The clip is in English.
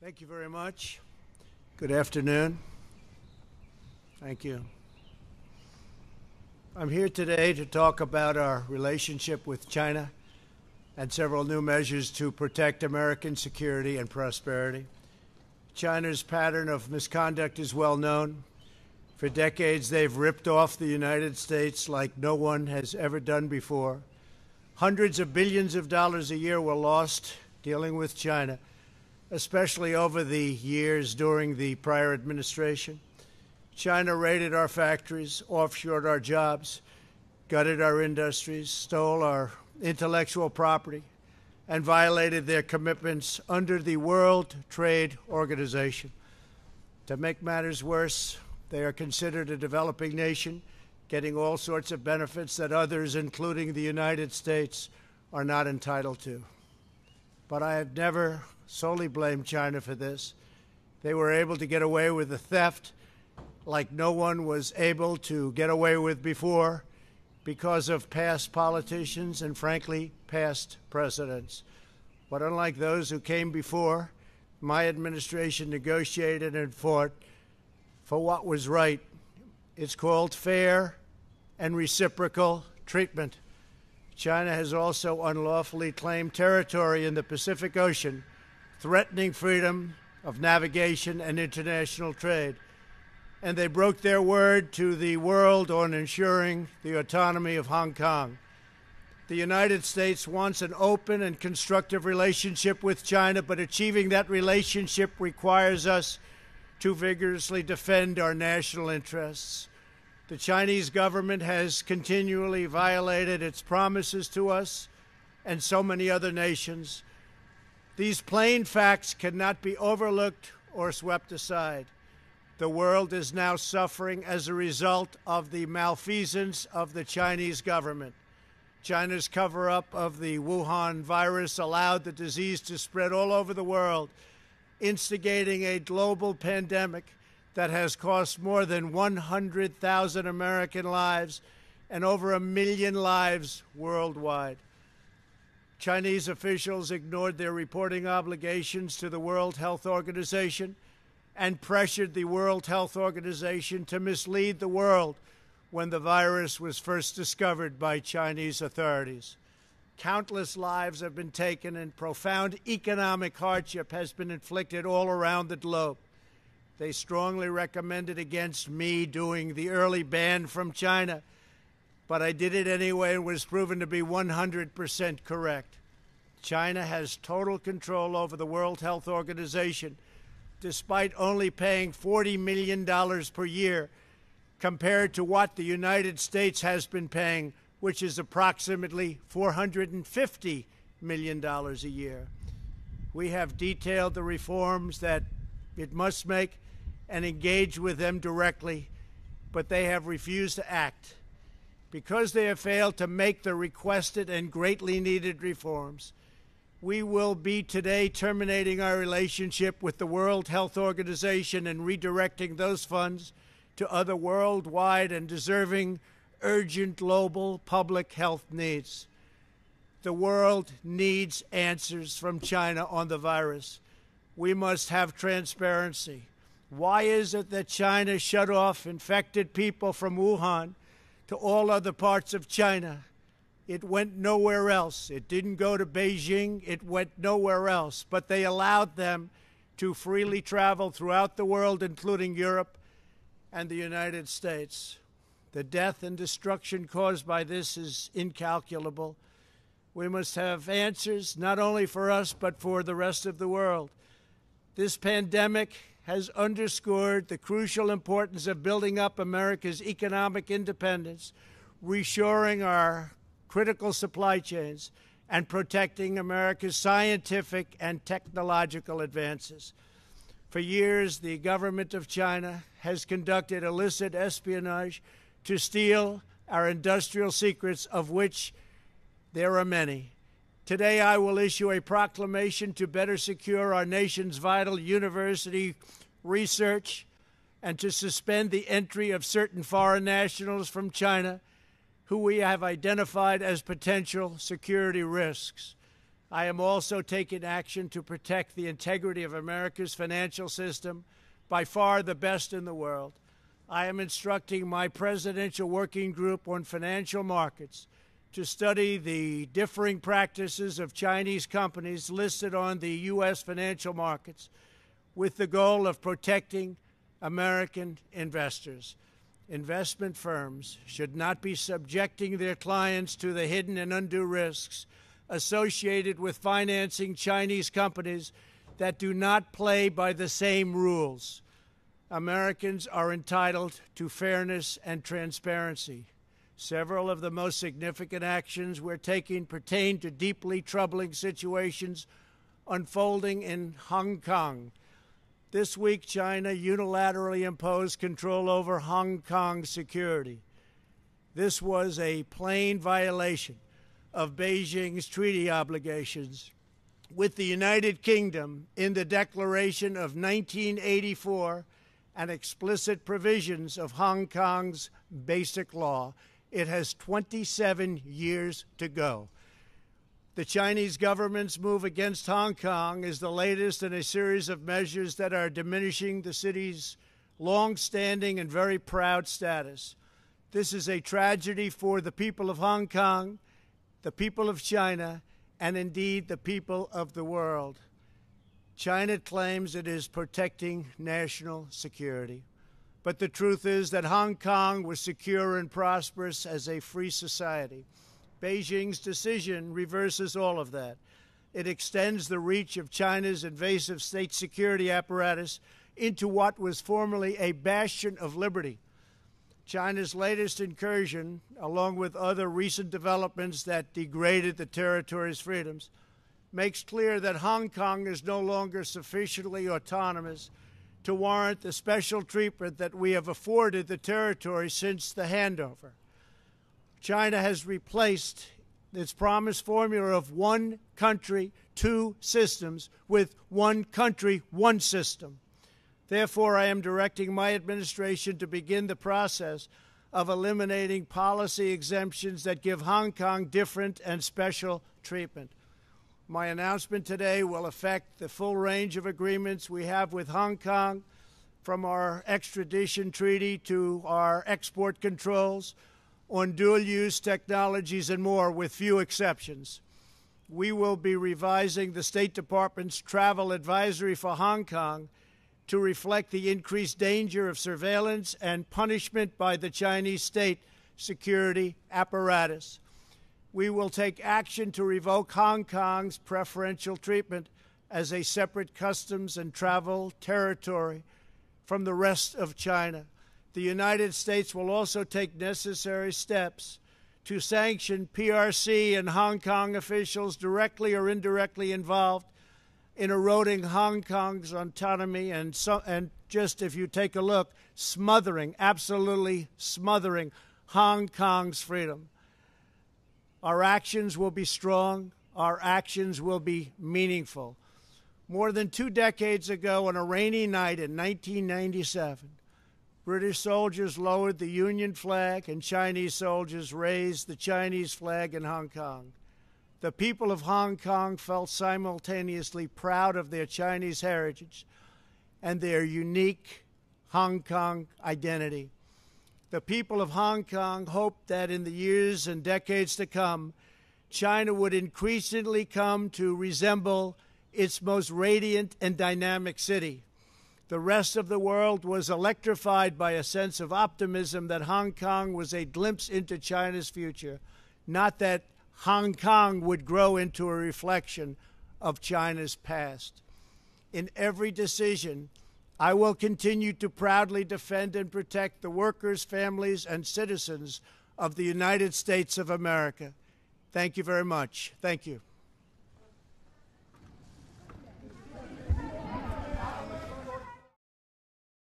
Thank you very much. Good afternoon. Thank you. I'm here today to talk about our relationship with China and several new measures to protect American security and prosperity. China's pattern of misconduct is well known. For decades, they've ripped off the United States like no one has ever done before. Hundreds of billions of dollars a year were lost dealing with China, especially over the years during the prior administration. China raided our factories, offshored our jobs, gutted our industries, stole our intellectual property, and violated their commitments under the World Trade Organization. To make matters worse, they are considered a developing nation, getting all sorts of benefits that others, including the United States, are not entitled to. But I have never solely blamed China for this. They were able to get away with the theft like no one was able to get away with before because of past politicians and, frankly, past presidents. But unlike those who came before, my administration negotiated and fought for what was right. It's called fair and reciprocal treatment. China has also unlawfully claimed territory in the Pacific Ocean, threatening freedom of navigation and international trade. And they broke their word to the world on ensuring the autonomy of Hong Kong. The United States wants an open and constructive relationship with China, but achieving that relationship requires us to vigorously defend our national interests. The Chinese government has continually violated its promises to us and so many other nations. These plain facts cannot be overlooked or swept aside. The world is now suffering as a result of the malfeasance of the Chinese government. China's cover-up of the Wuhan virus allowed the disease to spread all over the world, instigating a global pandemic that has cost more than 100,000 American lives and over 1 million lives worldwide. Chinese officials ignored their reporting obligations to the World Health Organization and pressured the World Health Organization to mislead the world when the virus was first discovered by Chinese authorities. Countless lives have been taken and profound economic hardship has been inflicted all around the globe. They strongly recommended against me doing the early ban from China, but I did it anyway and was proven to be 100% correct. China has total control over the World Health Organization, despite only paying $40 million per year compared to what the United States has been paying, which is approximately $450 million a year. We have detailed the reforms that it must make and engage with them directly, but they have refused to act. Because they have failed to make the requested and greatly needed reforms, we will be today terminating our relationship with the World Health Organization and redirecting those funds to other worldwide and deserving urgent global public health needs. The world needs answers from China on the virus. We must have transparency. Why is it that China shut off infected people from Wuhan to all other parts of China? It went nowhere else. It didn't go to Beijing. It went nowhere else. But they allowed them to freely travel throughout the world, including Europe and the United States. The death and destruction caused by this is incalculable. We must have answers, not only for us, but for the rest of the world. This pandemic has underscored the crucial importance of building up America's economic independence, reshoring our critical supply chains, and protecting America's scientific and technological advances. For years, the government of China has conducted illicit espionage to steal our industrial secrets, of which there are many. Today, I will issue a proclamation to better secure our nation's vital university research and to suspend the entry of certain foreign nationals from China who we have identified as potential security risks. I am also taking action to protect the integrity of America's financial system, by far the best in the world. I am instructing my presidential working group on financial markets to study the differing practices of Chinese companies listed on the U.S. financial markets with the goal of protecting American investors. Investment firms should not be subjecting their clients to the hidden and undue risks associated with financing Chinese companies that do not play by the same rules. Americans are entitled to fairness and transparency. Several of the most significant actions we're taking pertain to deeply troubling situations unfolding in Hong Kong. This week, China unilaterally imposed control over Hong Kong's security. This was a plain violation of Beijing's treaty obligations with the United Kingdom in the Declaration of 1984 and explicit provisions of Hong Kong's Basic Law. It has 27 years to go. The Chinese government's move against Hong Kong is the latest in a series of measures that are diminishing the city's long-standing and very proud status. This is a tragedy for the people of Hong Kong, the people of China, and indeed the people of the world. China claims it is protecting national security. But the truth is that Hong Kong was secure and prosperous as a free society. Beijing's decision reverses all of that. It extends the reach of China's invasive state security apparatus into what was formerly a bastion of liberty. China's latest incursion, along with other recent developments that degraded the territory's freedoms, makes clear that Hong Kong is no longer sufficiently autonomous to warrant the special treatment that we have afforded the territory since the handover. China has replaced its promised formula of one country, two systems with one country, one system. Therefore, I am directing my administration to begin the process of eliminating policy exemptions that give Hong Kong different and special treatment. My announcement today will affect the full range of agreements we have with Hong Kong, from our extradition treaty to our export controls on dual-use technologies and more, with few exceptions. We will be revising the State Department's travel advisory for Hong Kong to reflect the increased danger of surveillance and punishment by the Chinese state security apparatus. We will take action to revoke Hong Kong's preferential treatment as a separate customs and travel territory from the rest of China. The United States will also take necessary steps to sanction PRC and Hong Kong officials directly or indirectly involved in eroding Hong Kong's autonomy and just, if you take a look, absolutely smothering Hong Kong's freedom. Our actions will be strong. Our actions will be meaningful. More than 2 decades ago, on a rainy night in 1997, British soldiers lowered the Union flag and Chinese soldiers raised the Chinese flag in Hong Kong. The people of Hong Kong felt simultaneously proud of their Chinese heritage and their unique Hong Kong identity. The people of Hong Kong hoped that in the years and decades to come, China would increasingly come to resemble its most radiant and dynamic city. The rest of the world was electrified by a sense of optimism that Hong Kong was a glimpse into China's future, not that Hong Kong would grow into a reflection of China's past. In every decision, I will continue to proudly defend and protect the workers, families, and citizens of the United States of America. Thank you very much. Thank you.